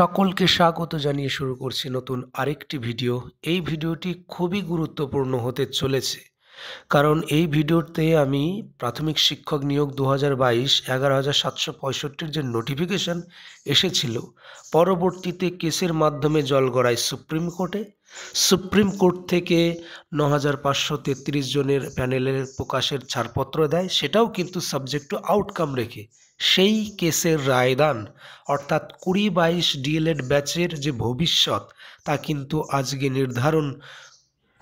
সকলকে স্বাগত জানিয়ে শুরু করছি নতুন আরেকটি ভিডিও। এই ভিডিওটি খুবই গুরুত্বপূর্ণ হতে চলেছে, কারণ এই ভিডিওতে আমি প্রাথমিক শিক্ষক নিয়োগ 2022 11,765 যে নোটিফিকেশন এসেছিল, পরবর্তীতে কেসের মাধ্যমে জল গড়ায় সুপ্রিম কোর্টে। সুপ্রিম কোর্ট থেকে 9,533 জনের প্যানেলের প্রকাশের ছাড়পত্র দেয়, সেটাও কিন্তু সাবজেক্ট টু আউটকাম রেখে। সেই কেসের রায়দান অর্থাৎ 2022 ডিএলএড ব্যাচের যে ভবিষ্যৎ, তা কিন্তু আজকে নির্ধারণ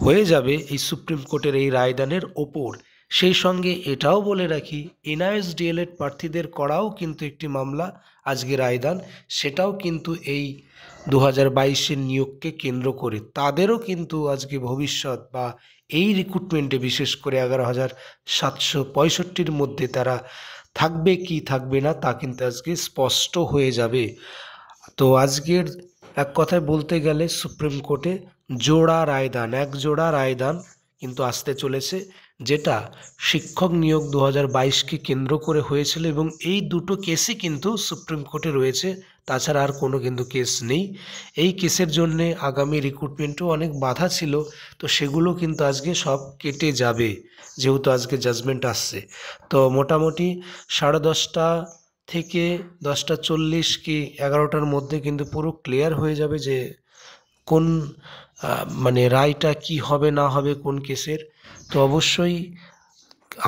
হয়ে যাবে এই সুপ্রিম কোর্টের এই রায়দানের ওপর। সেই সঙ্গে এটাও বলে রাখি, এনআইএস ডিএলএড প্রার্থীদের করাও কিন্তু একটি মামলা আজকে রায়দান, সেটাও কিন্তু এই 2022-এর নিয়োগকে কেন্দ্র করে। তাদেরও কিন্তু আজকে ভবিষ্যৎ বা এই রিক্রুটমেন্টে বিশেষ করে 11,765-র মধ্যে তারা থাকবে কি থাকবে না, তা কিন্তু আজকে স্পষ্ট হয়ে যাবে। তো আজকের এক কথায় বলতে গেলে সুপ্রিম কোর্টে এক জোড়া রায়দান কিন্তু আসতে চলেছে, যেটা শিক্ষক নিয়োগ 2022-কে কেন্দ্র করে হয়েছিল, এবং এই দুটো কেসই কিন্তু সুপ্রিম কোর্টে রয়েছে, তাছাড়া আর কোনো কিন্তু কেস নেই। এই কেসের জন্যে আগামী রিক্রুটমেন্টেও অনেক বাধা ছিল, তো সেগুলো কিন্তু আজকে সব কেটে যাবে, যেহেতু আজকে জাজমেন্ট আসছে। তো মোটামুটি 10:30 থেকে 10:40 কি 11টার মধ্যে কিন্তু পুরো ক্লিয়ার হয়ে যাবে যে কোন মানে রায়টা কি হবে না হবে কোন কেসের। তো অবশ্যই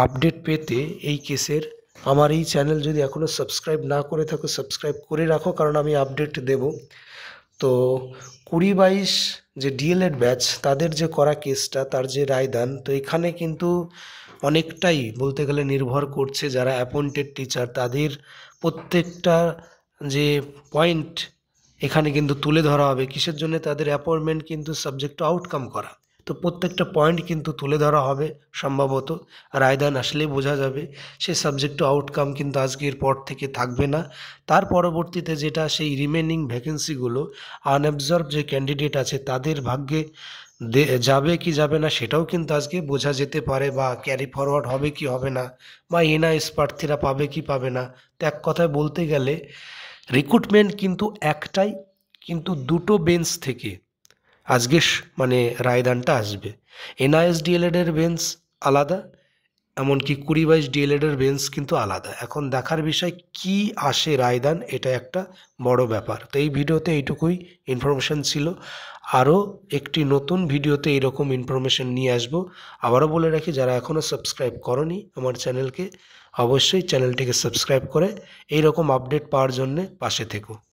আপডেট পেতে এই কেসের আমার এই চ্যানেল যদি এখনও সাবস্ক্রাইব না করে থাকো, সাবস্ক্রাইব করে রাখো, কারণ আমি আপডেট দেব। তো 2022 যে ডিএলএড ব্যাচ তাদের যে করা কেসটা, তার যে রায়দান, তো এখানে কিন্তু অনেকটাই বলতে গেলে নির্ভর করছে যারা অ্যাপয়েন্টেড টিচার, তাদের প্রত্যেকটা যে পয়েন্ট এখানে কিন্তু তুলে ধরা হবে। কিসের জন্য তাদের অ্যাপয়েন্টমেন্ট কিন্তু সাবজেক্ট টু আউটকাম করা, তো প্রত্যেকটা পয়েন্ট কিন্তু তুলে ধরা হবে। সম্ভবত রায়দান আসলেই বোঝা যাবে। সেই সাবজেক্ট টু আউটকাম কিন্তু আজকের পর থেকে থাকবে না। তার পরবর্তীতে যেটা সেই রিমেনিং ভ্যাকেন্সিগুলো আনঅবজার্ভ যে ক্যান্ডিডেট আছে তাদের ভাগ্যে যাবে কি যাবে না, সেটাও কিন্তু আজকে বোঝা যেতে পারে, বা ক্যারি ফরওয়ার্ড হবে কি হবে না, বা এনআইএস প্রার্থীরা পাবে কি পাবে না। তো এক কথায় বলতে গেলে রিক্রুটমেন্ট কিন্তু একটাই, কিন্তু দুটো বেঞ্চ থেকে আজকে মানে রায়দানটা আসবে। এনআইএস ডিএলএডের বেঞ্চ আলাদা, এমনকি 2022 ডিএলএডের বেঞ্চ কিন্তু আলাদা। এখন দেখার বিষয় কি আসে রায়দান, এটা একটা বড় ব্যাপার। তো এই ভিডিওতে এইটুকুই ইনফরমেশন ছিল। আরও একটি নতুন ভিডিওতে এইরকম ইনফরমেশন নিয়ে আসবো। আবারও বলে রাখি, যারা এখনও সাবস্ক্রাইব করনি আমার চ্যানেলকে, অবশ্যই চ্যানেলটিকে সাবস্ক্রাইব করে এইরকম আপডেট পাওয়ার জন্যে পাশে থেকো।